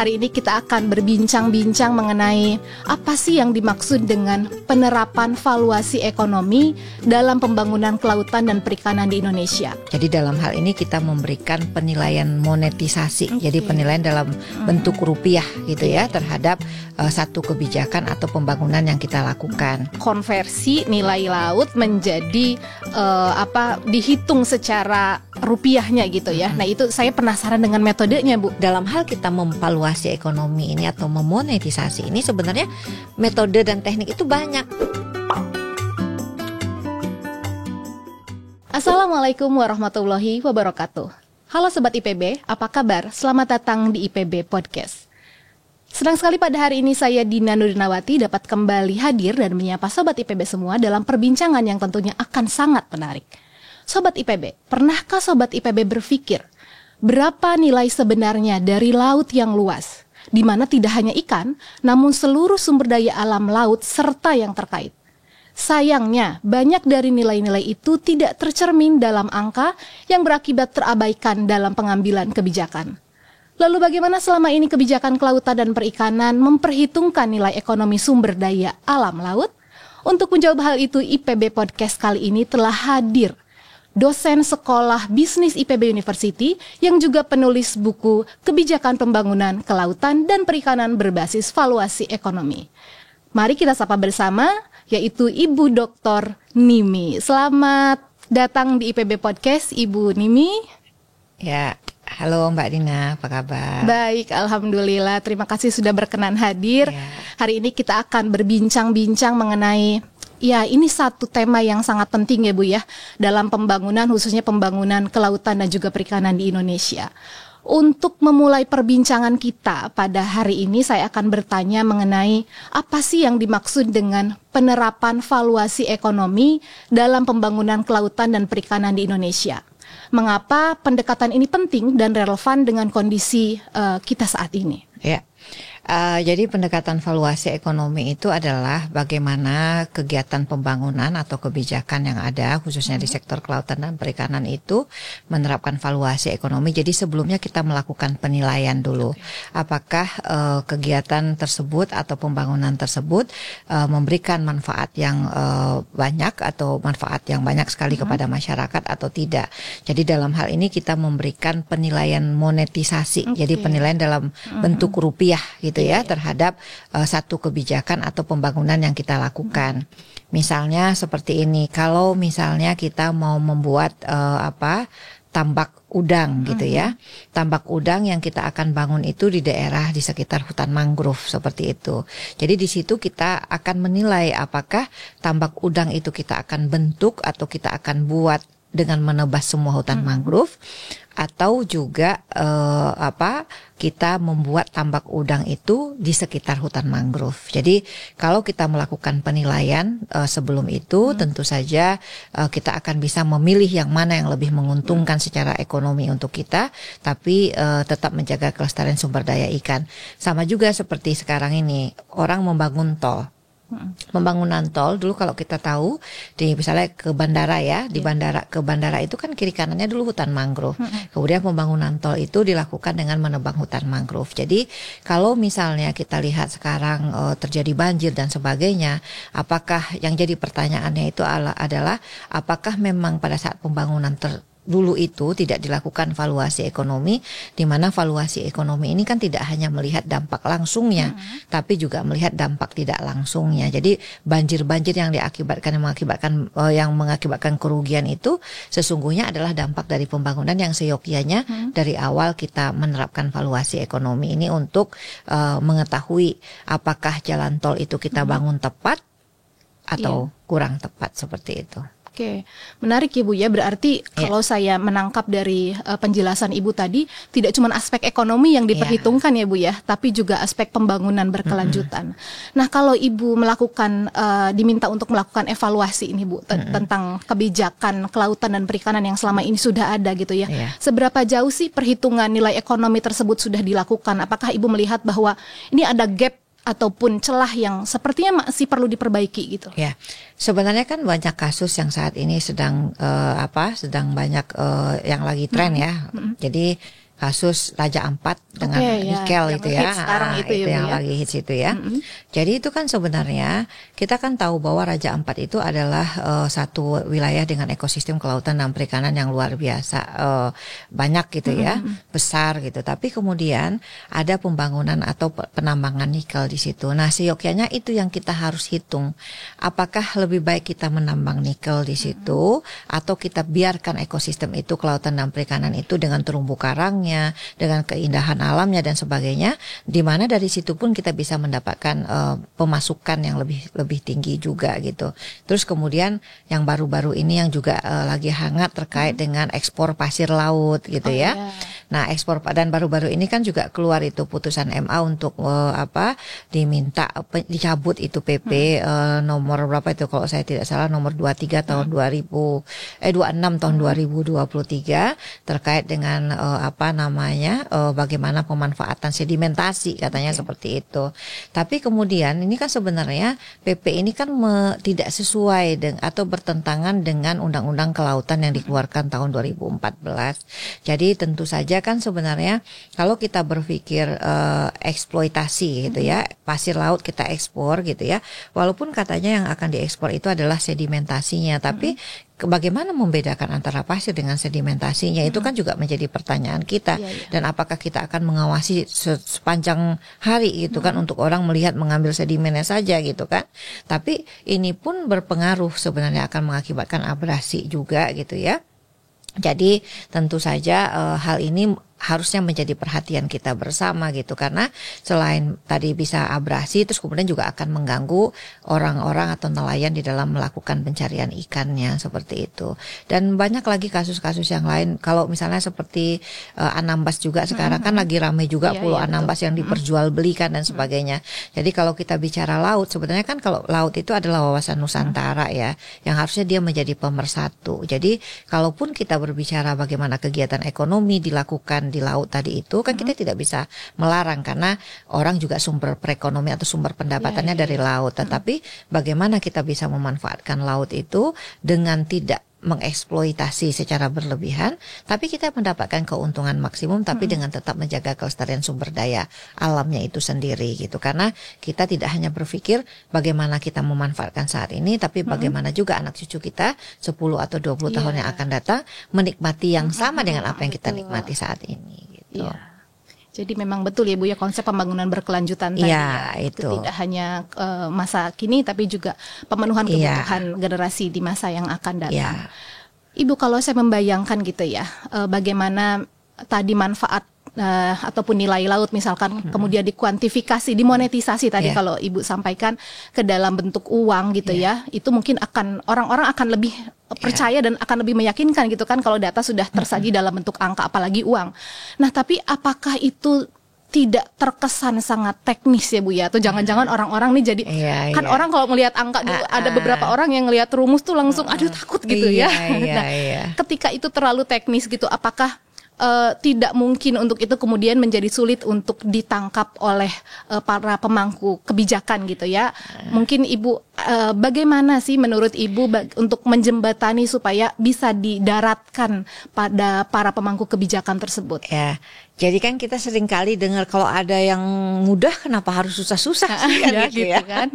Hari ini kita akan berbincang-bincang mengenai apa sih yang dimaksud dengan penerapan valuasi ekonomi dalam pembangunan kelautan dan perikanan di Indonesia. Jadi dalam hal ini kita memberikan penilaian monetisasi, jadi penilaian dalam bentuk rupiah gitu ya terhadap satu kebijakan atau pembangunan yang kita lakukan. Konversi nilai laut menjadi dihitung secara rupiahnya gitu ya. Nah itu saya penasaran dengan metodenya, Bu. Dalam hal kita memvaluasi ekonomi ini atau memonetisasi ini sebenarnya metode dan teknik itu banyak. Assalamualaikum warahmatullahi wabarakatuh. Halo Sobat IPB, apa kabar? Selamat datang di IPB Podcast. Senang sekali pada hari ini saya Dina Nurdinawati dapat kembali hadir dan menyapa Sobat IPB semua dalam perbincangan yang tentunya akan sangat menarik. Sobat IPB, pernahkah Sobat IPB berpikir berapa nilai sebenarnya dari laut yang luas, di mana tidak hanya ikan, namun seluruh sumber daya alam laut serta yang terkait? Sayangnya, banyak dari nilai-nilai itu tidak tercermin dalam angka yang berakibat terabaikan dalam pengambilan kebijakan. Lalu bagaimana selama ini kebijakan kelautan dan perikanan memperhitungkan nilai ekonomi sumber daya alam laut? Untuk menjawab hal itu, IPB Podcast kali ini telah hadir dosen sekolah bisnis IPB University yang juga penulis buku Kebijakan Pembangunan Kelautan dan Perikanan berbasis valuasi ekonomi. Mari kita sapa bersama, yaitu Ibu Dr. Nimi. Selamat datang di IPB Podcast, Ibu Nimi. Ya, halo Mbak Dina, apa kabar? Baik, alhamdulillah. Terima kasih sudah berkenan hadir. Ya. Hari ini kita akan berbincang-bincang mengenai ini satu tema yang sangat penting ya Bu ya, dalam pembangunan, khususnya pembangunan kelautan dan juga perikanan di Indonesia. Untuk memulai perbincangan kita pada hari ini, saya akan bertanya mengenai apa sih yang dimaksud dengan penerapan valuasi ekonomi dalam pembangunan kelautan dan perikanan di Indonesia. Mengapa pendekatan ini penting dan relevan dengan kondisi kita saat ini? Ya. Jadi pendekatan valuasi ekonomi itu adalah bagaimana kegiatan pembangunan atau kebijakan yang ada khususnya di sektor kelautan dan perikanan itu menerapkan valuasi ekonomi. Jadi sebelumnya kita melakukan penilaian dulu. Apakah kegiatan tersebut atau pembangunan tersebut memberikan manfaat yang banyak atau manfaat yang banyak sekali kepada masyarakat atau tidak. Jadi dalam hal ini kita memberikan penilaian monetisasi. Jadi penilaian dalam bentuk rupiah gitu ya terhadap satu kebijakan atau pembangunan yang kita lakukan. Misalnya seperti ini, kalau misalnya kita mau membuat tambak udang gitu ya. Tambak udang yang kita akan bangun itu di daerah di sekitar hutan mangrove seperti itu. Jadi di situ kita akan menilai apakah tambak udang itu kita akan bentuk atau kita akan buat dengan menebas semua hutan mangrove, atau juga kita membuat tambak udang itu di sekitar hutan mangrove. Jadi kalau kita melakukan penilaian sebelum itu, tentu saja kita akan bisa memilih yang mana yang lebih menguntungkan secara ekonomi untuk kita, tapi tetap menjaga kelestarian sumber daya ikan. Sama juga seperti sekarang ini, orang membangun tol. Pembangunan tol dulu kalau kita tahu di misalnya ke bandara ya, di bandara ke bandara itu kan kiri kanannya dulu hutan mangrove. Kemudian pembangunan tol itu dilakukan dengan menebang hutan mangrove. Jadi kalau misalnya kita lihat sekarang terjadi banjir dan sebagainya, apakah yang jadi pertanyaannya itu adalah apakah memang pada saat pembangunan dulu itu tidak dilakukan valuasi ekonomi, di mana valuasi ekonomi ini kan tidak hanya melihat dampak langsungnya, tapi juga melihat dampak tidak langsungnya. Jadi banjir-banjir yang yang mengakibatkan kerugian itu sesungguhnya adalah dampak dari pembangunan yang seyogyanya dari awal kita menerapkan valuasi ekonomi ini untuk mengetahui apakah jalan tol itu kita bangun tepat atau kurang tepat seperti itu. Oke, menarik Ibu ya. Berarti kalau saya menangkap dari penjelasan Ibu tadi, tidak cuma aspek ekonomi yang diperhitungkan ya Bu ya, tapi juga aspek pembangunan berkelanjutan. Nah kalau Ibu melakukan, diminta untuk melakukan evaluasi ini Bu, tentang kebijakan kelautan dan perikanan yang selama ini sudah ada gitu ya. Seberapa jauh sih perhitungan nilai ekonomi tersebut sudah dilakukan? Apakah Ibu melihat bahwa ini ada gap ataupun celah yang sepertinya masih perlu diperbaiki gitu? Ya, sebenarnya kan banyak kasus yang saat ini sedang banyak yang lagi tren ya. Jadi kasus Raja Ampat dengan nikel yang itu ya. Itu yang lagi hits itu ya. Jadi itu kan sebenarnya kita kan tahu bahwa Raja Ampat itu adalah satu wilayah dengan ekosistem kelautan dan perikanan yang luar biasa banyak gitu ya, besar gitu. Tapi kemudian ada pembangunan atau penambangan nikel di situ. Nah, seyogyanya itu yang kita harus hitung. Apakah lebih baik kita menambang nikel di situ atau kita biarkan ekosistem itu, kelautan dan perikanan itu dengan terumbu karangnya, dengan keindahan alamnya dan sebagainya, di mana dari situ pun kita bisa mendapatkan pemasukan yang lebih tinggi juga gitu. Terus kemudian yang baru-baru ini yang juga lagi hangat terkait dengan ekspor pasir laut gitu ya. Nah, ekspor dan baru-baru ini kan juga keluar itu putusan MA untuk diminta dicabut itu PP nomor berapa itu kalau saya tidak salah nomor 23 tahun 26 tahun 2023 terkait dengan bagaimana pemanfaatan sedimentasi katanya seperti itu. Tapi kemudian ini kan sebenarnya PP ini kan tidak sesuai atau bertentangan dengan Undang-Undang Kelautan yang dikeluarkan tahun 2014. Jadi tentu saja kan sebenarnya kalau kita berpikir eksploitasi gitu ya, pasir laut kita ekspor gitu ya, walaupun katanya yang akan diekspor itu adalah sedimentasinya, tapi bagaimana membedakan antara pasir dengan sedimentasinya itu kan juga menjadi pertanyaan kita. Dan apakah kita akan mengawasi sepanjang hari gitu kan untuk orang melihat mengambil sedimennya saja gitu kan. Tapi ini pun berpengaruh sebenarnya akan mengakibatkan abrasi juga gitu ya. Jadi tentu saja hal ini harusnya menjadi perhatian kita bersama gitu, karena selain tadi bisa abrasi, terus kemudian juga akan mengganggu orang-orang atau nelayan di dalam melakukan pencarian ikannya seperti itu. Dan banyak lagi kasus-kasus yang lain. Kalau misalnya seperti Anambas juga sekarang kan lagi ramai juga pulau Anambas yang diperjualbelikan dan sebagainya. Jadi kalau kita bicara laut, sebenarnya kan kalau laut itu adalah wawasan Nusantara ya, yang harusnya dia menjadi pemersatu. Jadi kalaupun kita berbicara bagaimana kegiatan ekonomi dilakukan di laut tadi itu kan kita tidak bisa melarang, karena orang juga sumber perekonomian atau sumber pendapatannya dari laut. Tetapi bagaimana kita bisa memanfaatkan laut itu dengan tidak mengeksploitasi secara berlebihan, tapi kita mendapatkan keuntungan maksimum, tapi dengan tetap menjaga kelestarian sumber daya alamnya itu sendiri gitu. Karena kita tidak hanya berpikir bagaimana kita memanfaatkan saat ini, tapi bagaimana juga anak cucu kita 10 atau 20 tahun yang akan datang menikmati yang sama dengan apa yang kita nikmati saat ini gitu. Jadi memang betul ya Bu ya, konsep pembangunan berkelanjutan tadi itu tidak hanya masa kini tapi juga pemenuhan kebutuhan generasi di masa yang akan datang. Ibu, kalau saya membayangkan gitu ya, bagaimana tadi manfaat ataupun nilai laut misalkan kemudian dikuantifikasi, dimonetisasi tadi kalau Ibu sampaikan ke dalam bentuk uang gitu ya, itu mungkin akan orang-orang akan lebih percaya dan akan lebih meyakinkan gitu kan kalau data sudah tersaji dalam bentuk angka, apalagi uang. Nah, tapi apakah itu tidak terkesan sangat teknis ya Bu ya, atau jangan-jangan orang-orang nih jadi orang kalau melihat angka dulu ada beberapa orang yang ngelihat rumus tuh langsung aduh takut gitu ya. Ketika itu terlalu teknis gitu, apakah tidak mungkin untuk itu kemudian menjadi sulit untuk ditangkap oleh para pemangku kebijakan gitu ya. Mungkin Ibu bagaimana sih menurut Ibu untuk menjembatani supaya bisa didaratkan pada para pemangku kebijakan tersebut? Ya. Jadi kan kita sering kali dengar kalau ada yang mudah kenapa harus susah-susah sih kan gitu ya. Kan?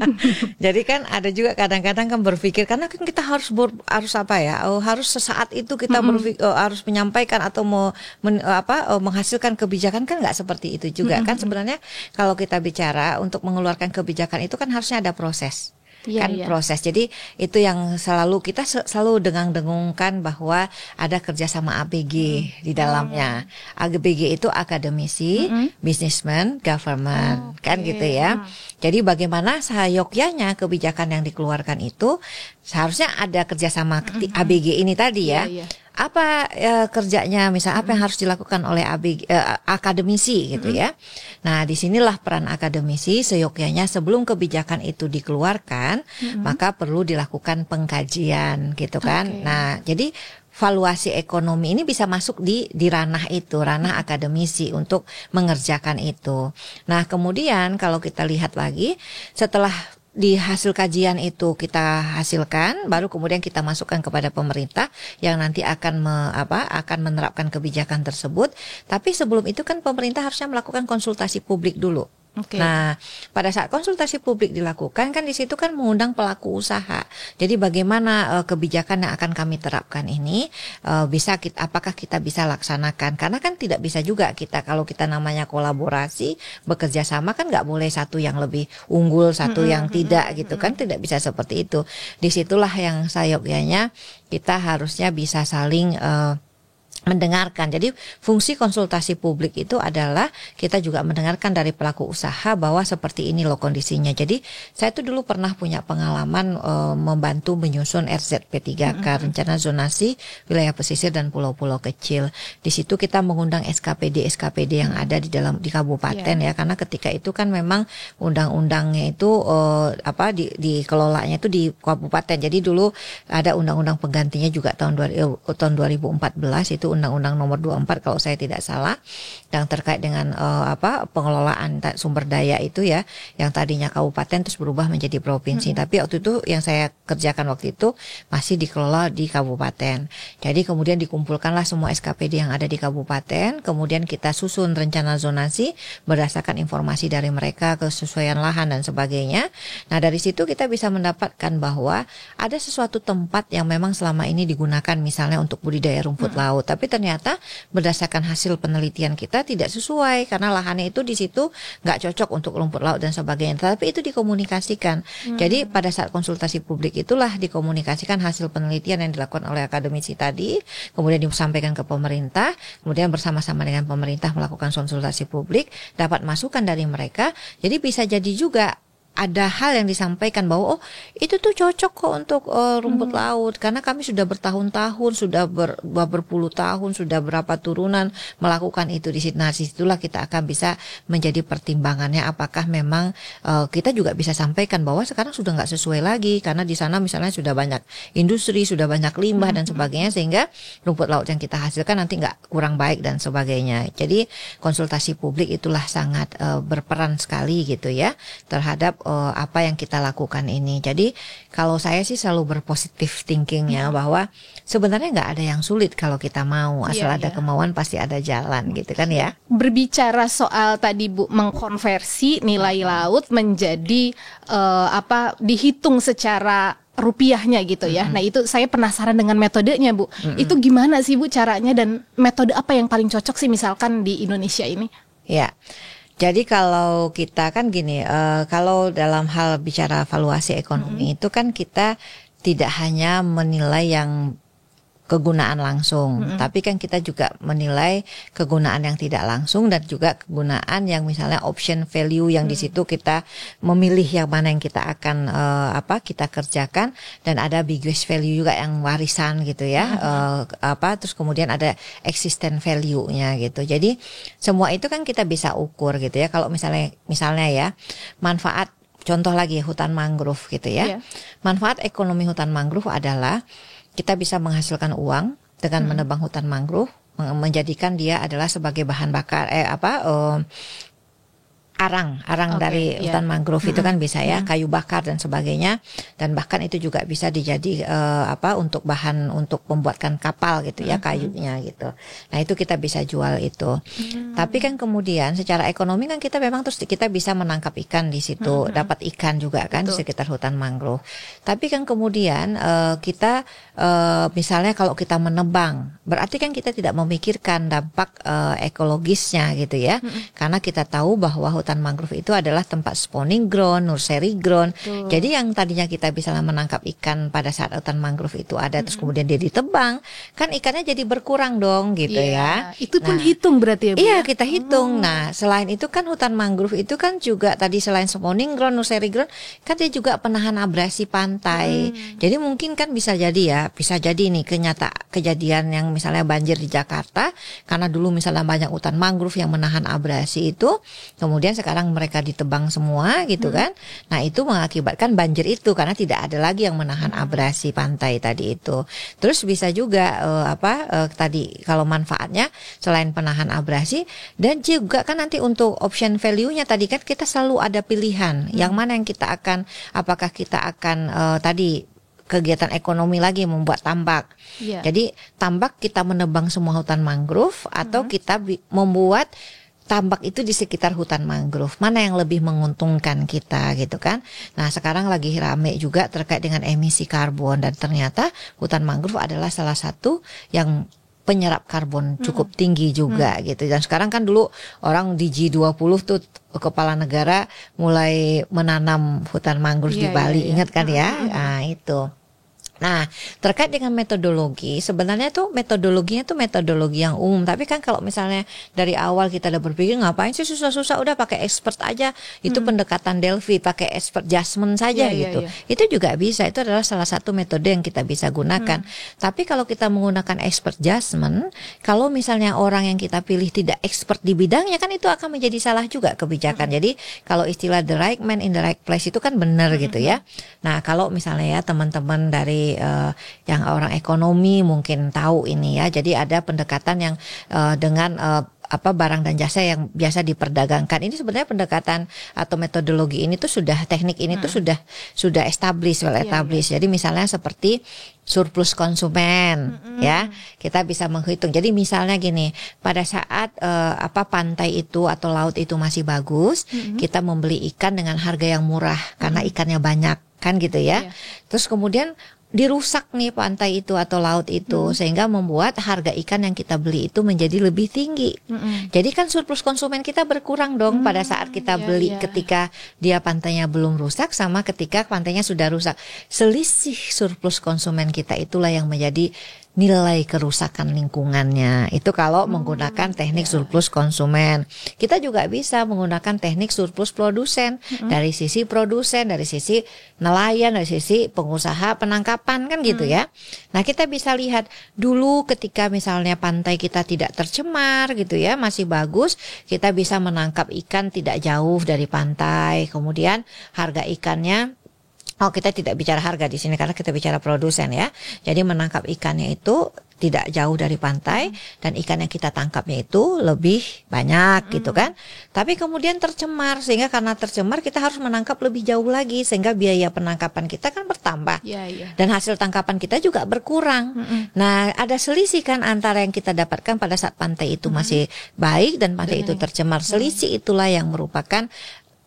Jadi kan ada juga kadang-kadang kan berpikir karena kan kita harus harus sesaat itu kita harus menyampaikan atau menghasilkan kebijakan, kan nggak seperti itu juga kan sebenarnya. Kalau kita bicara untuk mengeluarkan kebijakan itu kan harusnya ada proses. Proses. Jadi itu yang kita selalu dengung-dengungkan bahwa ada kerjasama ABG di dalamnya. ABG itu akademisi, businessman, government, gitu ya. Jadi bagaimana seyogyanya kebijakan yang dikeluarkan itu seharusnya ada kerjasama ABG ini tadi ya. Apa kerjanya, misalnya apa yang harus dilakukan oleh akademisi gitu ya. Nah, disinilah peran akademisi seyogyanya sebelum kebijakan itu dikeluarkan, maka perlu dilakukan pengkajian gitu kan. Nah, jadi valuasi ekonomi ini bisa masuk di ranah itu, ranah akademisi untuk mengerjakan itu. Nah, kemudian kalau kita lihat lagi setelah di hasil kajian itu kita hasilkan, baru kemudian kita masukkan kepada pemerintah yang nanti akan akan menerapkan kebijakan tersebut. Tapi sebelum itu kan pemerintah harusnya melakukan konsultasi publik dulu. Okay. Nah, pada saat konsultasi publik dilakukan kan di situ kan mengundang pelaku usaha. Jadi bagaimana kebijakan yang akan kami terapkan ini apakah kita bisa laksanakan? Karena kan tidak bisa juga kalau kita namanya kolaborasi, bekerja sama kan nggak boleh satu yang lebih unggul, satu yang tidak gitu kan, tidak bisa seperti itu. Disitulah yang sayogyanya kita harusnya bisa saling mendengarkan. Jadi fungsi konsultasi publik itu adalah kita juga mendengarkan dari pelaku usaha bahwa seperti ini loh kondisinya. Jadi saya tuh dulu pernah punya pengalaman membantu menyusun RZP3K, Rencana Zonasi Wilayah Pesisir dan Pulau-Pulau Kecil. Di situ kita mengundang SKPD yang ada di kabupaten ya, karena ketika itu kan memang undang-undangnya itu dikelolanya itu di kabupaten. Jadi dulu ada undang-undang penggantinya juga tahun 2014 itu Undang-Undang Nomor 24 kalau saya tidak salah, yang terkait dengan pengelolaan sumber daya itu ya, yang tadinya kabupaten terus berubah menjadi provinsi. Tapi waktu itu yang saya kerjakan waktu itu masih dikelola di kabupaten. Jadi kemudian dikumpulkanlah semua SKPD yang ada di kabupaten, kemudian kita susun rencana zonasi berdasarkan informasi dari mereka, kesesuaian lahan dan sebagainya. Nah, dari situ kita bisa mendapatkan bahwa ada sesuatu tempat yang memang selama ini digunakan misalnya untuk budidaya rumput laut, tapi ternyata berdasarkan hasil penelitian kita tidak sesuai karena lahannya itu di situ nggak cocok untuk rumput laut dan sebagainya. Tapi itu dikomunikasikan. Jadi pada saat konsultasi publik itulah dikomunikasikan hasil penelitian yang dilakukan oleh akademisi tadi, kemudian disampaikan ke pemerintah, kemudian bersama-sama dengan pemerintah melakukan konsultasi publik, dapat masukan dari mereka. Jadi bisa jadi juga ada hal yang disampaikan bahwa itu tuh cocok kok untuk rumput laut karena kami sudah bertahun-tahun, sudah berpuluh tahun, sudah berapa turunan melakukan itu di situ. Nah, disitulah kita akan bisa menjadi pertimbangannya apakah memang kita juga bisa sampaikan bahwa sekarang sudah nggak sesuai lagi karena di sana misalnya sudah banyak industri, sudah banyak limbah dan sebagainya sehingga rumput laut yang kita hasilkan nanti nggak kurang baik dan sebagainya. Jadi konsultasi publik itulah sangat berperan sekali gitu ya terhadap apa yang kita lakukan ini. Jadi kalau saya sih selalu berpositif thinkingnya bahwa sebenarnya nggak ada yang sulit kalau kita mau, asal ada kemauan pasti ada jalan gitu kan ya. Berbicara soal tadi Bu mengkonversi nilai laut menjadi dihitung secara rupiahnya gitu ya. Nah itu saya penasaran dengan metodenya Bu. Itu gimana sih Bu caranya dan metode apa yang paling cocok sih misalkan di Indonesia ini? Ya. Jadi kalau kita kan gini, kalau dalam hal bicara valuasi ekonomi itu kan kita tidak hanya menilai yang kegunaan langsung, tapi kan kita juga menilai kegunaan yang tidak langsung dan juga kegunaan yang misalnya option value yang di situ kita memilih yang mana yang kita akan kita kerjakan, dan ada ambiguous value juga yang warisan gitu ya, terus kemudian ada existent value-nya gitu. Jadi semua itu kan kita bisa ukur gitu ya. Kalau misalnya ya manfaat, contoh lagi hutan mangrove gitu ya. Manfaat ekonomi hutan mangrove adalah kita bisa menghasilkan uang dengan menebang hutan mangrove, menjadikan dia adalah sebagai bahan bakar arang dari hutan mangrove itu kan bisa ya, kayu bakar dan sebagainya, dan bahkan itu juga bisa dijadi untuk bahan untuk membuatkan kapal gitu ya, kayunya gitu. Nah itu kita bisa jual itu. Tapi kan kemudian secara ekonomi kan kita memang terus kita bisa menangkap ikan di situ, dapat ikan juga kan di sekitar hutan mangrove. Tapi kan kemudian kita misalnya kalau kita menebang, berarti kan kita tidak memikirkan dampak ekologisnya gitu ya, karena kita tahu bahwa hutan mangrove itu adalah tempat spawning ground, nursery ground. Jadi yang tadinya kita bisa menangkap ikan pada saat hutan mangrove itu ada, terus kemudian dia ditebang, kan ikannya jadi berkurang dong gitu ya. Itu pun hitung berarti ya Bu? Iya, kita hitung. Nah, selain itu kan hutan mangrove itu kan juga tadi selain spawning ground, nursery ground, kan dia juga penahan abrasi pantai. Jadi mungkin kan bisa jadi nih kejadian yang misalnya banjir di Jakarta karena dulu misalnya banyak hutan mangrove yang menahan abrasi itu, kemudian sekarang mereka ditebang semua gitu kan. Nah itu mengakibatkan banjir itu karena tidak ada lagi yang menahan abrasi pantai tadi itu. Terus bisa juga tadi kalau manfaatnya selain penahan abrasi dan juga kan nanti untuk option value-nya tadi kan kita selalu ada pilihan yang mana yang kita akan, apakah kita akan tadi kegiatan ekonomi lagi membuat tambak. Jadi tambak kita menebang semua hutan mangrove atau kita membuat tambak itu di sekitar hutan mangrove. Mana yang lebih menguntungkan kita gitu kan. Nah sekarang lagi rame juga terkait dengan emisi karbon dan ternyata hutan mangrove adalah salah satu yang penyerap karbon cukup tinggi juga gitu. Dan sekarang kan dulu orang di G20 tuh kepala negara mulai menanam hutan mangrove di Bali, ingat kan ya? Nah itu. Nah, terkait dengan metodologi, sebenarnya tuh metodologinya tuh metodologi yang umum. Tapi kan kalau misalnya dari awal kita udah berpikir ngapain sih susah-susah, udah pakai expert aja. Itu pendekatan Delphi, pakai expert judgment saja gitu. Itu juga bisa, itu adalah salah satu metode yang kita bisa gunakan. Tapi kalau kita menggunakan expert judgment, kalau misalnya orang yang kita pilih tidak expert di bidangnya, kan itu akan menjadi salah juga kebijakan. Jadi kalau istilah the right man in the right place itu kan benar gitu ya. Nah, kalau misalnya ya teman-teman dari yang orang ekonomi mungkin tahu ini ya. Jadi ada pendekatan yang dengan barang dan jasa yang biasa diperdagangkan. Ini sebenarnya pendekatan atau metodologi ini tuh sudah, teknik ini tuh sudah established, well established. Jadi misalnya seperti surplus konsumen ya, kita bisa menghitung. Jadi misalnya gini, pada saat pantai itu atau laut itu masih bagus, kita membeli ikan dengan harga yang murah karena ikannya banyak kan gitu ya. Terus kemudian dirusak nih pantai itu atau laut itu sehingga membuat harga ikan yang kita beli itu menjadi lebih tinggi. Jadi kan surplus konsumen kita berkurang dong pada saat kita beli ketika dia pantainya belum rusak sama ketika pantainya sudah rusak. Selisih surplus konsumen kita itulah yang menjadi nilai kerusakan lingkungannya. Itu kalau menggunakan teknik surplus konsumen. Kita juga bisa menggunakan teknik surplus produsen. Dari sisi produsen, dari sisi nelayan, dari sisi pengusaha penangkapan kan gitu ya. Nah kita bisa lihat dulu ketika misalnya pantai kita tidak tercemar gitu ya, masih bagus, kita bisa menangkap ikan tidak jauh dari pantai. Kemudian harga ikannya, kita tidak bicara harga di sini karena kita bicara produsen ya. Jadi menangkap ikannya itu tidak jauh dari pantai dan ikan yang kita tangkapnya itu lebih banyak gitu kan. Tapi kemudian tercemar, sehingga karena tercemar kita harus menangkap lebih jauh lagi sehingga biaya penangkapan kita kan bertambah. Dan hasil tangkapan kita juga berkurang. Nah, ada selisih kan antara yang kita dapatkan pada saat pantai itu masih baik dan pantai itu tercemar. Selisih itulah yang merupakan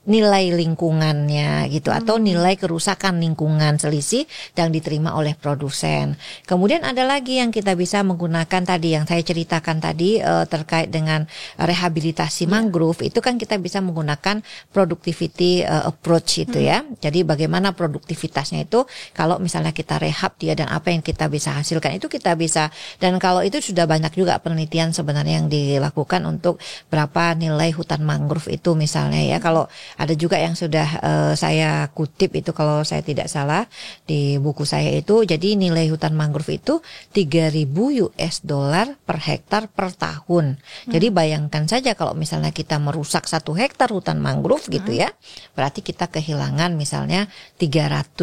nilai lingkungannya gitu atau nilai kerusakan lingkungan, selisih yang diterima oleh produsen. Kemudian ada lagi yang kita bisa menggunakan tadi yang saya ceritakan tadi terkait dengan rehabilitasi mangrove. Itu kan kita bisa menggunakan productivity approach itu ya. Jadi bagaimana produktivitasnya itu kalau misalnya kita rehab dia dan apa yang kita bisa hasilkan itu kita bisa. Dan kalau itu sudah banyak juga penelitian sebenarnya yang dilakukan untuk berapa nilai hutan mangrove itu misalnya ya. Kalau ada juga yang sudah saya kutip itu kalau saya tidak salah di buku saya itu, jadi nilai hutan mangrove itu 3.000 US dollar per hektar per tahun. Jadi bayangkan saja kalau misalnya kita merusak 1 hektar hutan mangrove gitu ya, berarti kita kehilangan misalnya 3.000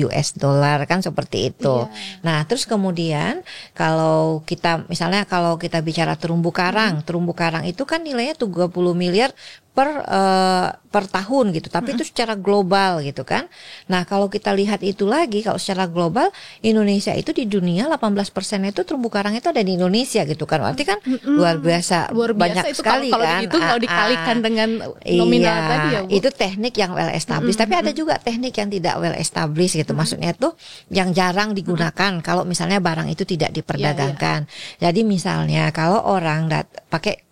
US dollar kan seperti itu. Nah terus kemudian kalau kita misalnya kalau kita bicara terumbu karang, terumbu karang itu kan nilainya 30 miliar per tahun gitu, tapi itu secara global gitu kan. Nah kalau kita lihat itu lagi, kalau secara global Indonesia itu di dunia 18% itu terumbu karang itu ada di Indonesia gitu kan. Berarti kan luar biasa banyak itu sekali kalau kan. Kalau dikalikan dengan nominal tadi ya Bu. Itu teknik yang well established, tapi ada juga teknik yang tidak well established gitu. Maksudnya tuh yang jarang digunakan kalau misalnya barang itu tidak diperdagangkan. Jadi misalnya kalau orang pakai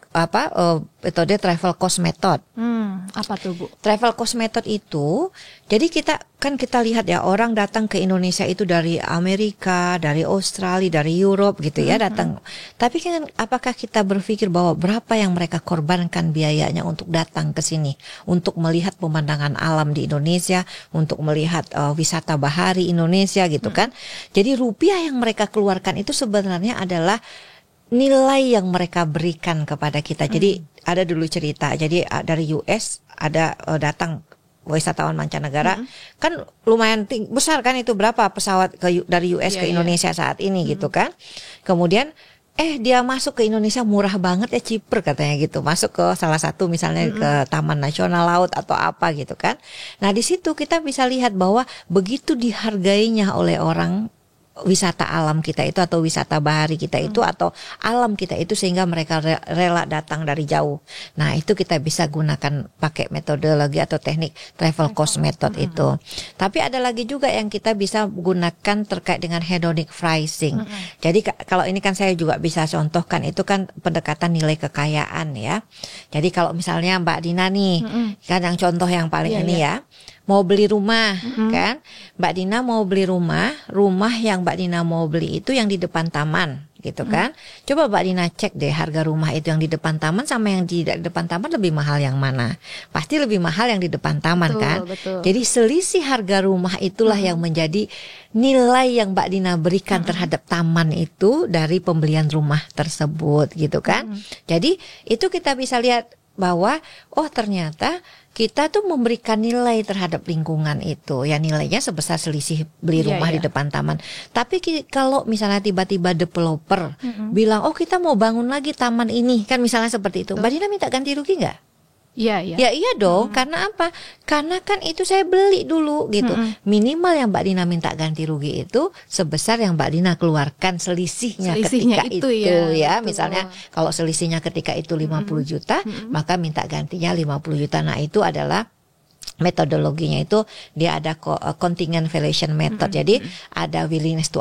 metode travel cost method. Apa tuh Bu? Travel cost method itu, jadi kita lihat ya orang datang ke Indonesia itu dari Amerika, dari Australia, dari Europe gitu ya datang. Tapi kan apakah kita berpikir bahwa berapa yang mereka korbankan biayanya untuk datang ke sini, untuk melihat pemandangan alam di Indonesia, untuk melihat wisata bahari Indonesia gitu kan. Jadi rupiah yang mereka keluarkan itu sebenarnya adalah nilai yang mereka berikan kepada kita. Jadi ada dulu cerita, jadi dari US ada datang wisatawan mancanegara, kan lumayan besar kan itu, berapa pesawat dari US ke Indonesia saat ini gitu kan. Kemudian dia masuk ke Indonesia murah banget ya, cheaper katanya gitu. Masuk ke salah satu misalnya ke Taman Nasional Laut atau apa gitu kan. Nah di situ kita bisa lihat bahwa begitu dihargainya oleh orang wisata alam kita itu atau wisata bahari kita itu atau alam kita itu, sehingga mereka rela datang dari jauh. Nah itu kita bisa gunakan pakai metodologi atau teknik travel cost method itu. Tapi ada lagi juga yang kita bisa gunakan terkait dengan hedonic pricing. Jadi kalau ini kan saya juga bisa contohkan, itu kan pendekatan nilai kekayaan ya. Jadi kalau misalnya Mbak Dina nih, kan yang contoh yang paling ya, mau beli rumah kan, Mbak Dina mau beli rumah yang Mbak Dina mau beli itu yang di depan taman gitu kan. Coba Mbak Dina cek deh harga rumah itu yang di depan taman sama yang di depan taman lebih mahal yang mana? Pasti lebih mahal yang di depan taman, betul, kan. Betul. Jadi selisih harga rumah itulah yang menjadi nilai yang Mbak Dina berikan terhadap taman itu dari pembelian rumah tersebut gitu kan. Jadi itu kita bisa lihat bahwa ternyata kita tuh memberikan nilai terhadap lingkungan itu, ya nilainya sebesar selisih beli rumah di depan taman. Tapi kalau misalnya tiba-tiba developer bilang, kita mau bangun lagi taman ini, kan misalnya seperti itu, Mbak Dina minta ganti rugi nggak? Ya iya dong. Karena apa? Karena kan itu saya beli dulu gitu. Minimal yang Mbak Dina minta ganti rugi itu sebesar yang Mbak Dina keluarkan selisihnya ketika itu ya. Misalnya kalau selisihnya ketika itu 50 juta, maka minta gantinya 50 juta. Nah itu adalah metodologinya, itu dia ada contingent valuation method. Jadi ada willingness to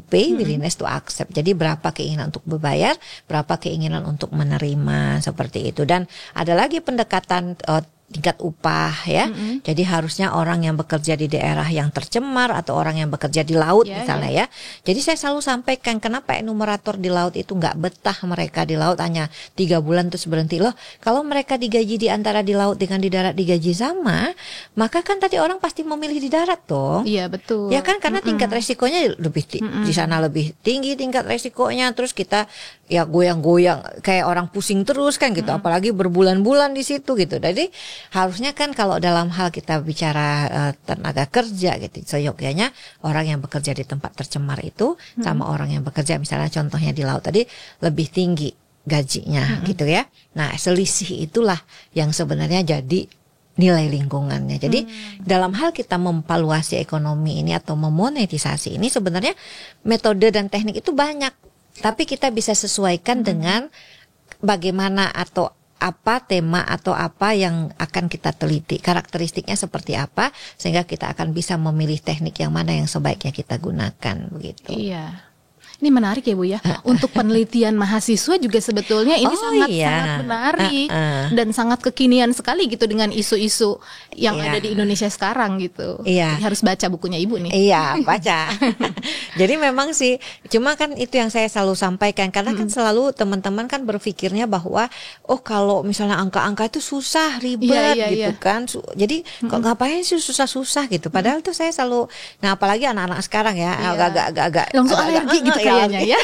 pay, willingness to accept. Jadi berapa keinginan untuk berbayar, berapa keinginan untuk menerima, seperti itu. Dan ada lagi pendekatan tingkat upah ya. Jadi harusnya orang yang bekerja di daerah yang tercemar atau orang yang bekerja di laut misalnya ya. Jadi saya selalu sampaikan, kenapa enumerator di laut itu nggak betah mereka di laut hanya 3 bulan terus berhenti. Loh, kalau mereka digaji di antara di laut dengan di darat digaji sama, maka kan tadi orang pasti memilih di darat dong. Iya betul. Ya kan, karena tingkat resikonya lebih di sana lebih tinggi tingkat resikonya. Terus kita ya goyang-goyang kayak orang pusing terus kan gitu. Apalagi berbulan-bulan di situ gitu. Jadi harusnya kan kalau dalam hal kita bicara tenaga kerja gitu, seyogyanya orang yang bekerja di tempat tercemar itu sama orang yang bekerja misalnya contohnya di laut tadi lebih tinggi gajinya gitu ya. Nah selisih itulah yang sebenarnya jadi nilai lingkungannya. Jadi dalam hal kita memvaluasi ekonomi ini atau memonetisasi ini, sebenarnya metode dan teknik itu banyak, tapi kita bisa sesuaikan dengan bagaimana atau apa tema atau apa yang akan kita teliti, karakteristiknya seperti apa, sehingga kita akan bisa memilih teknik yang mana yang sebaiknya kita gunakan begitu. Iya. Ini menarik ya Bu ya. Untuk penelitian mahasiswa juga sebetulnya ini sangat menarik dan sangat kekinian sekali gitu dengan isu-isu yang ada di Indonesia sekarang gitu. Jadi harus baca bukunya Ibu nih. Iya, baca. Jadi memang sih, cuma kan itu yang saya selalu sampaikan, karena kan selalu teman-teman kan berpikirnya bahwa kalau misalnya angka-angka itu susah, ribet gitu kan. Jadi kok ngapain sih susah-susah gitu. Padahal tuh saya selalu, nah apalagi anak-anak sekarang ya agak-agak langsung alergi gitu kayaknya ya.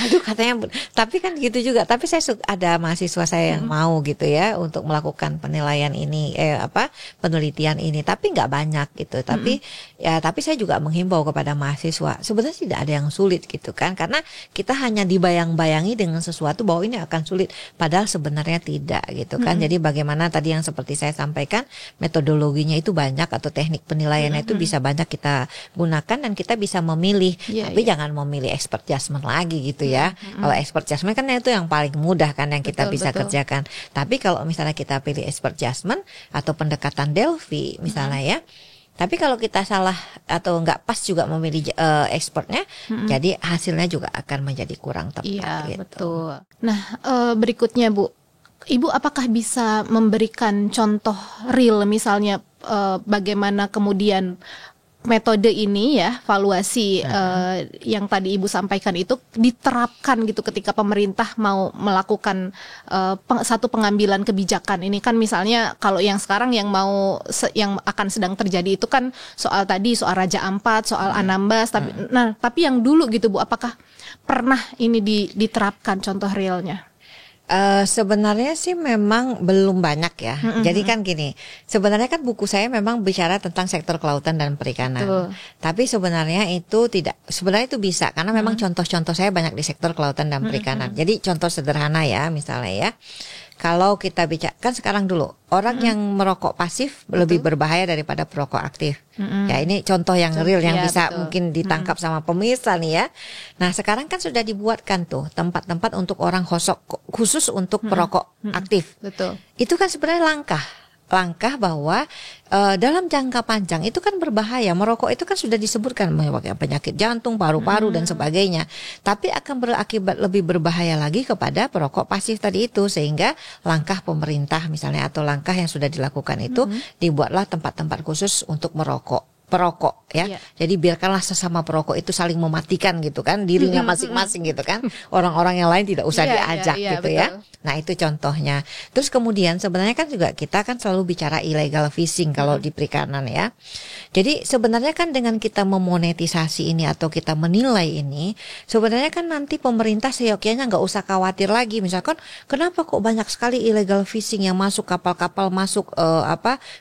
Aduh katanya, tapi kan gitu juga. Tapi saya ada mahasiswa saya yang mau gitu ya untuk melakukan penilaian ini, penelitian ini. Tapi nggak banyak gitu. Tapi tapi saya juga menghimbau kepada mahasiswa, sebenarnya tidak ada yang sulit gitu kan. Karena kita hanya dibayang-bayangi dengan sesuatu bahwa ini akan sulit. Padahal sebenarnya tidak gitu kan. Jadi bagaimana tadi yang seperti saya sampaikan, metodologinya itu banyak atau teknik penilaiannya itu bisa banyak kita gunakan dan kita bisa memilih. Tapi jangan memilih expert judgment lagi gitu ya. Kalau expert judgment kan itu yang paling mudah kan yang kita bisa kerjakan. Tapi kalau misalnya kita pilih expert judgment atau pendekatan Delphi misalnya ya, tapi kalau kita salah atau nggak pas juga memilih expertnya, jadi hasilnya juga akan menjadi kurang tepat. Iya gitu. Betul. Nah berikutnya Bu, Ibu apakah bisa memberikan contoh real misalnya bagaimana kemudian metode ini ya, valuasi yang tadi Ibu sampaikan itu diterapkan gitu ketika pemerintah mau melakukan satu pengambilan kebijakan. Ini kan misalnya kalau yang sekarang yang akan sedang terjadi itu kan soal Raja Ampat, soal Anambas, tapi yang dulu gitu Bu, apakah pernah ini diterapkan contoh realnya? Sebenarnya sih memang belum banyak ya. Jadi kan gini, sebenarnya kan buku saya memang bicara tentang sektor kelautan dan perikanan. Betul. Tapi sebenarnya itu tidak, sebenarnya itu bisa karena memang contoh-contoh saya banyak di sektor kelautan dan perikanan. Jadi contoh sederhana ya, misalnya ya. Kalau kita bicara, kan sekarang dulu orang yang merokok pasif lebih berbahaya daripada perokok aktif. Ya ini contoh yang real yang bisa mungkin ditangkap sama pemirsa nih ya. Nah sekarang kan sudah dibuatkan tuh tempat-tempat untuk orang khusus untuk perokok aktif. Betul. Itu kan sebenarnya langkah bahwa dalam jangka panjang itu kan berbahaya. Merokok itu kan sudah disebutkan menyebabkan penyakit jantung, paru-paru dan sebagainya. Tapi akan berakibat lebih berbahaya lagi kepada perokok pasif tadi itu, sehingga langkah pemerintah misalnya atau langkah yang sudah dilakukan itu dibuatlah tempat-tempat khusus untuk perokok ya. Jadi biarkanlah sesama perokok itu saling mematikan gitu kan dirinya masing-masing gitu kan. Orang-orang yang lain tidak usah diajak gitu betul. ya. Nah, itu contohnya. Terus kemudian sebenarnya kan juga kita kan selalu bicara illegal fishing kalau di perikanan ya. Jadi sebenarnya kan dengan kita memonetisasi ini atau kita menilai ini, sebenarnya kan nanti pemerintah seyogyanya nggak usah khawatir lagi. Misalkan kenapa kok banyak sekali illegal fishing yang masuk kapal-kapal masuk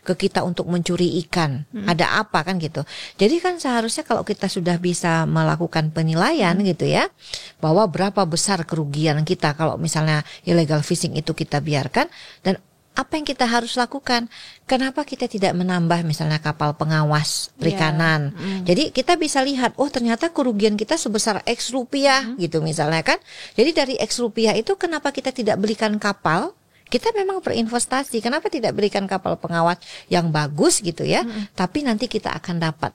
ke kita untuk mencuri ikan. Ada apa kan gitu. Jadi kan seharusnya kalau kita sudah bisa melakukan penilaian gitu ya, bahwa berapa besar kerugian kita kalau misalnya illegal fishing itu kita biarkan, dan apa yang kita harus lakukan? Kenapa kita tidak menambah misalnya kapal pengawas perikanan? Jadi kita bisa lihat, oh ternyata kerugian kita sebesar X rupiah gitu misalnya kan. Jadi dari X rupiah itu kenapa kita tidak belikan kapal? Kita memang berinvestasi, kenapa tidak berikan kapal pengawas yang bagus gitu ya? Tapi nanti kita akan dapat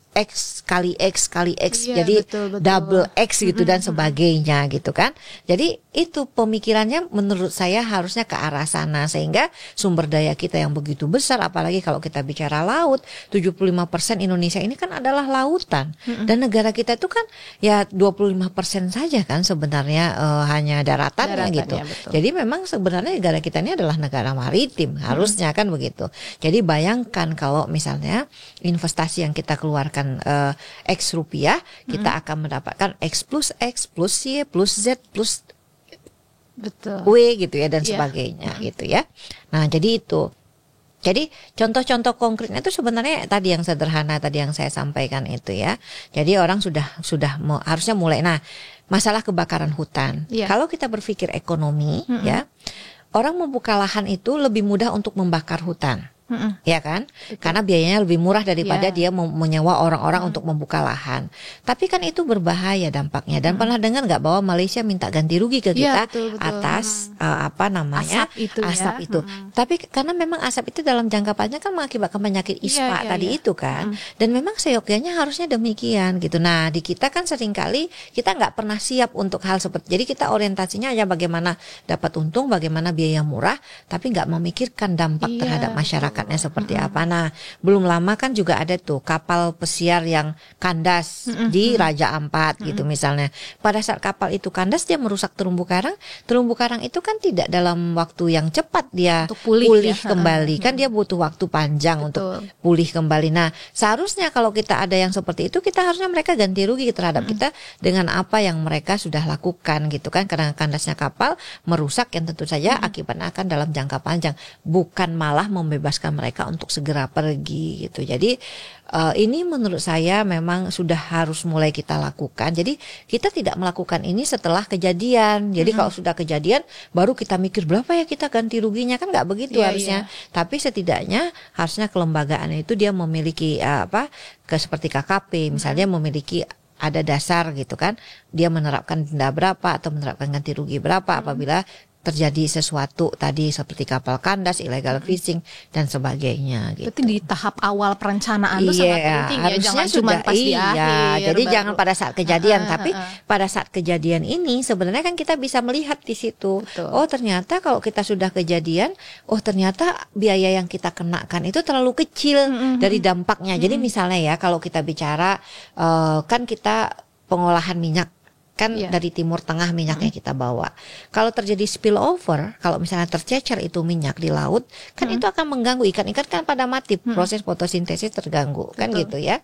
X kali X kali X, jadi betul. Double X gitu dan sebagainya gitu kan. Jadi itu pemikirannya menurut saya harusnya ke arah sana, sehingga sumber daya kita yang begitu besar, apalagi kalau kita bicara laut, 75% Indonesia ini kan adalah lautan. Dan negara kita itu kan ya 25% saja kan sebenarnya hanya daratannya gitu. Betul. Jadi memang sebenarnya negara kita ini adalah negara maritim, harusnya kan begitu. Jadi bayangkan kalau misalnya investasi yang kita keluarkan X rupiah, kita akan mendapatkan X plus Y plus Z plus W gitu ya dan sebagainya gitu ya. Nah jadi itu. Jadi contoh-contoh konkretnya itu sebenarnya tadi yang sederhana tadi yang saya sampaikan itu ya. Jadi orang sudah harusnya mulai. Nah masalah kebakaran hutan. Kalau kita berpikir ekonomi ya, orang membuka lahan itu lebih mudah untuk membakar hutan. Ya kan? Betul. Karena biayanya lebih murah daripada dia menyewa orang-orang untuk membuka lahan. Tapi kan itu berbahaya dampaknya. Dan pernah dengar nggak bahwa Malaysia minta ganti rugi ke kita betul. Atas asap itu. Tapi karena memang asap itu dalam jangka panjang kan mengakibatkan penyakit ispa itu kan. Dan memang seyogyanya harusnya demikian gitu. Nah di kita kan seringkali kita nggak pernah siap untuk hal seperti. Jadi kita orientasinya hanya bagaimana dapat untung, bagaimana biaya murah, tapi nggak memikirkan dampak terhadap masyarakat. Seperti apa. Nah belum lama kan juga ada tuh kapal pesiar yang kandas di Raja Ampat gitu misalnya. Pada saat kapal itu kandas dia merusak terumbu karang. Terumbu karang itu kan tidak dalam waktu yang cepat dia pulih kembali. Kan dia butuh waktu panjang untuk pulih kembali. Nah seharusnya kalau kita ada yang seperti itu, kita harusnya mereka ganti rugi terhadap kita dengan apa yang mereka sudah lakukan gitu kan. Karena kandasnya kapal merusak yang tentu saja akibatnya akan dalam jangka panjang, bukan malah membebaskan mereka untuk segera pergi gitu. Jadi ini menurut saya memang sudah harus mulai kita lakukan. Jadi kita tidak melakukan ini setelah kejadian. Jadi kalau sudah kejadian baru kita mikir berapa ya kita ganti ruginya, kan nggak begitu harusnya. Tapi setidaknya harusnya kelembagaan itu dia memiliki seperti KKP misalnya memiliki ada dasar gitu kan. Dia menerapkan denda berapa atau menerapkan ganti rugi berapa apabila terjadi sesuatu tadi seperti kapal kandas, illegal fishing dan sebagainya gitu. Berarti di tahap awal perencanaan itu sangat penting ya, jangan cuma pas di akhir. Jadi jangan pada saat kejadian, tapi pada saat kejadian ini sebenarnya kan kita bisa melihat di situ. Betul. Oh ternyata kalau kita sudah kejadian, oh ternyata biaya yang kita kenakan itu terlalu kecil dari dampaknya. Jadi misalnya ya kalau kita bicara kan kita pengolahan minyak kan dari timur tengah minyaknya kita bawa. Kalau terjadi spillover, kalau misalnya tercecer itu minyak di laut, kan itu akan mengganggu ikan-ikan kan pada mati, proses fotosintesis terganggu, kan gitu ya.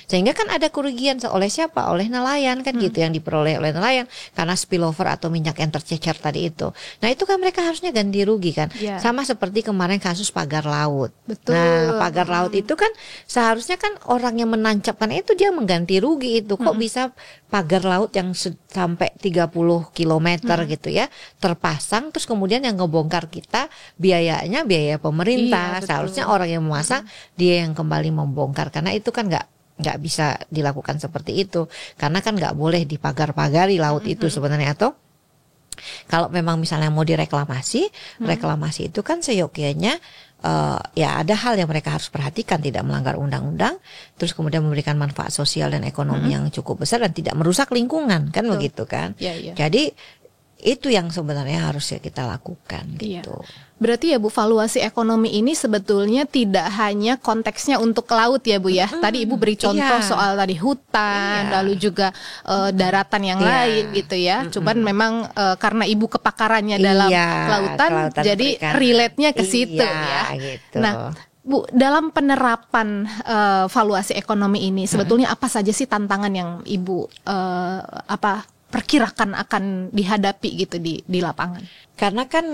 Sehingga kan ada kerugian oleh siapa? Oleh nelayan kan gitu, yang diperoleh oleh nelayan karena spillover atau minyak yang tercecer tadi itu. Nah itu kan mereka harusnya ganti rugi kan. Sama seperti kemarin kasus pagar laut. Betul. Nah pagar laut itu kan seharusnya kan orang yang menancapkan itu dia mengganti rugi itu. Kok bisa pagar laut yang sampai 30 kilometer gitu ya terpasang, terus kemudian yang ngebongkar kita biayanya biaya pemerintah. Seharusnya orang yang memasang dia yang kembali membongkar, karena itu kan nggak bisa dilakukan seperti itu, karena kan nggak boleh dipagar-pagari laut itu sebenarnya. Atau kalau memang misalnya mau direklamasi, reklamasi itu kan seyogyanya ya ada hal yang mereka harus perhatikan, tidak melanggar undang-undang, terus kemudian memberikan manfaat sosial dan ekonomi yang cukup besar dan tidak merusak lingkungan, kan begitu kan. Jadi itu yang sebenarnya harus kita lakukan gitu. Berarti ya Bu, valuasi ekonomi ini sebetulnya tidak hanya konteksnya untuk laut ya Bu ya. Tadi Ibu beri contoh soal tadi hutan, lalu juga daratan yang lain gitu ya. Cuman memang karena Ibu kepakarannya dalam kelautan jadi relate-nya ke situ ya. Gitu. Nah Bu, dalam penerapan valuasi ekonomi ini sebetulnya apa saja sih tantangan yang Ibu perkirakan akan dihadapi gitu di lapangan? Karena kan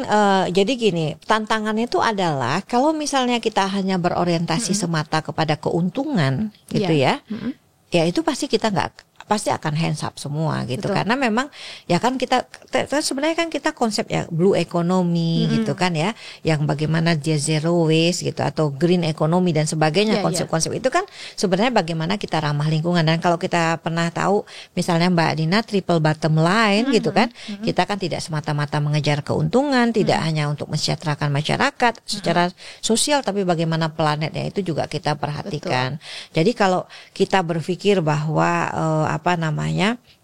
jadi gini, tantangannya itu adalah kalau misalnya kita hanya berorientasi semata kepada keuntungan gitu ya itu pasti kita pasti akan hands up semua gitu. Karena memang ya kan kita sebenarnya kan kita konsep ya blue economy gitu kan ya, yang bagaimana dia zero waste gitu atau green economy dan sebagainya. Konsep-konsep itu kan sebenarnya bagaimana kita ramah lingkungan. Dan kalau kita pernah tahu misalnya Mbak Dina triple bottom line gitu kan, kita kan tidak semata-mata mengejar keuntungan, tidak hanya untuk mensejahterakan masyarakat secara sosial, tapi bagaimana planetnya itu juga kita perhatikan. Jadi kalau kita berpikir bahwa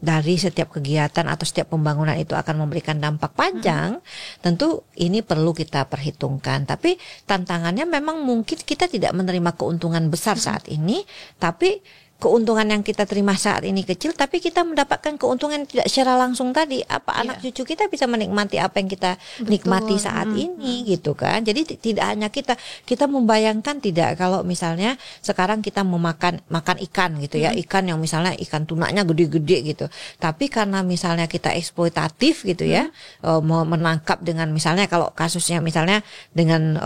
dari setiap kegiatan atau setiap pembangunan itu akan memberikan dampak panjang, tentu ini perlu kita perhitungkan. Tapi tantangannya memang mungkin kita tidak menerima keuntungan besar saat ini, tapi keuntungan yang kita terima saat ini kecil, tapi kita mendapatkan keuntungan tidak secara langsung tadi. Anak cucu kita bisa menikmati apa yang kita nikmati saat ini gitu kan. Jadi tidak hanya kita membayangkan tidak kalau misalnya sekarang kita makan ikan gitu ya, ikan yang misalnya ikan tunanya gede-gede gitu. Tapi karena misalnya kita eksploitatif gitu ya, mau menangkap dengan misalnya kalau kasusnya misalnya dengan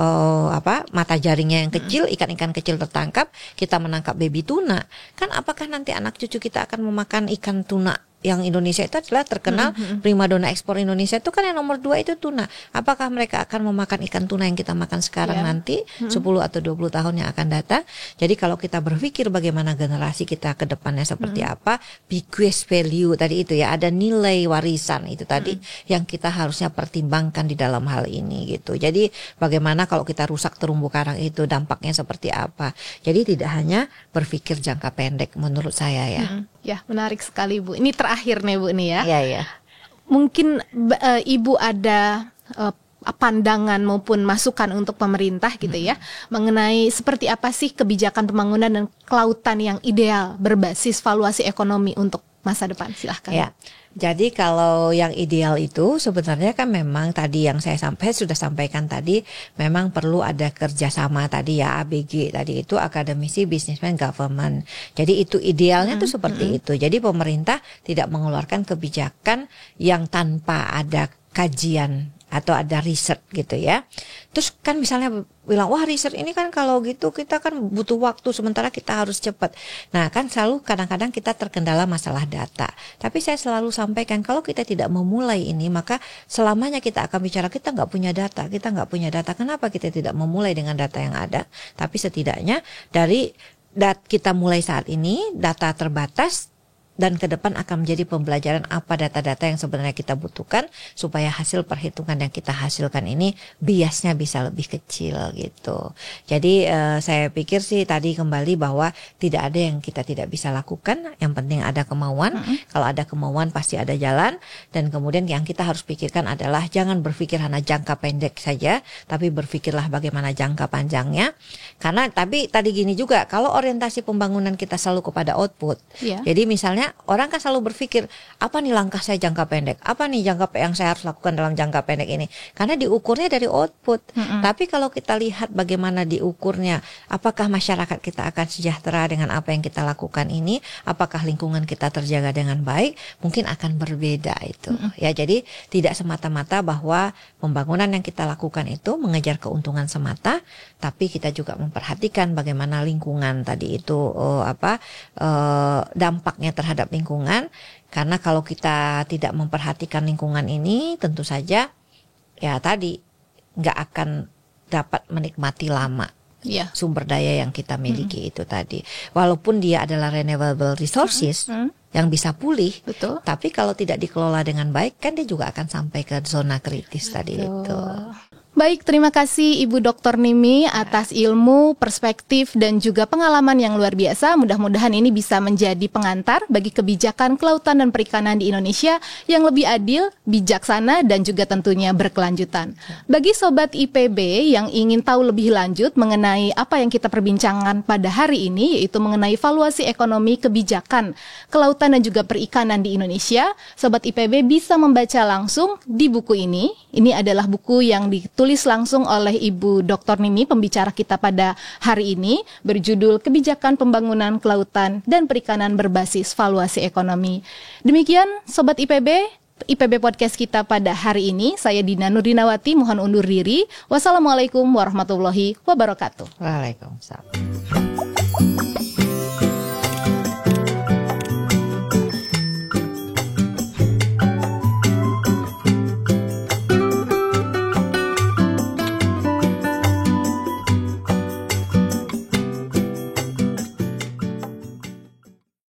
mata jaringnya yang kecil, ikan-ikan kecil tertangkap, kita menangkap baby tuna. Kan apakah nanti anak cucu kita akan memakan ikan tuna yang Indonesia itu adalah terkenal primadona ekspor Indonesia itu kan yang nomor 2 itu tuna. Apakah mereka akan memakan ikan tuna yang kita makan sekarang nanti 10 atau 20 tahun yang akan datang? Jadi kalau kita berpikir bagaimana generasi kita ke depannya seperti apa, bequest value tadi itu ya, ada nilai warisan itu tadi yang kita harusnya pertimbangkan di dalam hal ini gitu. Jadi bagaimana kalau kita rusak terumbu karang itu dampaknya seperti apa? Jadi tidak hanya berpikir jangka pendek menurut saya ya. Ya, menarik sekali Bu. Ini terakhir nih Bu nih ya. Iya. Mungkin Ibu ada pandangan maupun masukan untuk pemerintah gitu ya, mengenai seperti apa sih kebijakan pembangunan dan kelautan yang ideal berbasis valuasi ekonomi untuk masa depan. Silahkan. Ya. Jadi kalau yang ideal itu sebenarnya kan memang tadi yang saya sudah sampaikan tadi, memang perlu ada kerjasama tadi ya, ABG tadi itu akademisi, businessman, government. Jadi itu idealnya tuh seperti itu. Jadi pemerintah tidak mengeluarkan kebijakan yang tanpa ada kajian atau ada riset gitu ya. Terus kan misalnya bilang, wah riset ini kan kalau gitu kita kan butuh waktu, sementara kita harus cepat. Nah kan selalu kadang-kadang kita terkendala masalah data. Tapi saya selalu sampaikan kalau kita tidak memulai ini, maka selamanya kita akan bicara kita nggak punya data. Kenapa kita tidak memulai dengan data yang ada? Tapi setidaknya dari kita mulai saat ini, data terbatas, dan ke depan akan menjadi pembelajaran apa data-data yang sebenarnya kita butuhkan supaya hasil perhitungan yang kita hasilkan ini biasnya bisa lebih kecil gitu. Jadi saya pikir sih tadi kembali bahwa tidak ada yang kita tidak bisa lakukan, yang penting ada kemauan. Kalau ada kemauan pasti ada jalan, dan kemudian yang kita harus pikirkan adalah jangan berpikir hanya jangka pendek saja, tapi berpikirlah bagaimana jangka panjangnya. Karena tapi tadi gini juga, kalau orientasi pembangunan kita selalu kepada output, jadi misalnya orang kan selalu berpikir apa nih langkah saya jangka pendek, apa nih yang saya harus lakukan dalam jangka pendek ini, karena diukurnya dari output. Tapi kalau kita lihat bagaimana diukurnya, apakah masyarakat kita akan sejahtera dengan apa yang kita lakukan ini, apakah lingkungan kita terjaga dengan baik, mungkin akan berbeda itu. Ya, jadi tidak semata-mata bahwa pembangunan yang kita lakukan itu mengejar keuntungan semata, tapi kita juga memperhatikan bagaimana lingkungan tadi itu dampaknya terhadap lingkungan. Karena kalau kita tidak memperhatikan lingkungan ini, tentu saja ya tadi nggak akan dapat menikmati lama sumber daya yang kita miliki itu tadi. Walaupun dia adalah renewable resources yang bisa pulih, tapi kalau tidak dikelola dengan baik kan dia juga akan sampai ke zona kritis tadi itu. Baik, terima kasih Ibu Dr. Nimi atas ilmu, perspektif, dan juga pengalaman yang luar biasa. Mudah-mudahan ini bisa menjadi pengantar bagi kebijakan kelautan dan perikanan di Indonesia yang lebih adil, bijaksana, dan juga tentunya berkelanjutan. Bagi Sobat IPB yang ingin tahu lebih lanjut mengenai apa yang kita perbincangkan pada hari ini, yaitu mengenai valuasi ekonomi kebijakan kelautan dan juga perikanan di Indonesia, Sobat IPB bisa membaca langsung di buku ini. Ini adalah buku yang ditulis langsung oleh Ibu Dr. Nimi, pembicara kita pada hari ini, berjudul Kebijakan Pembangunan Kelautan dan Perikanan Berbasis Valuasi Ekonomi. Demikian Sobat IPB Podcast kita pada hari ini. Saya Dina Nurdinawati, mohon undur diri. Wassalamualaikum warahmatullahi wabarakatuh. Waalaikumsalam.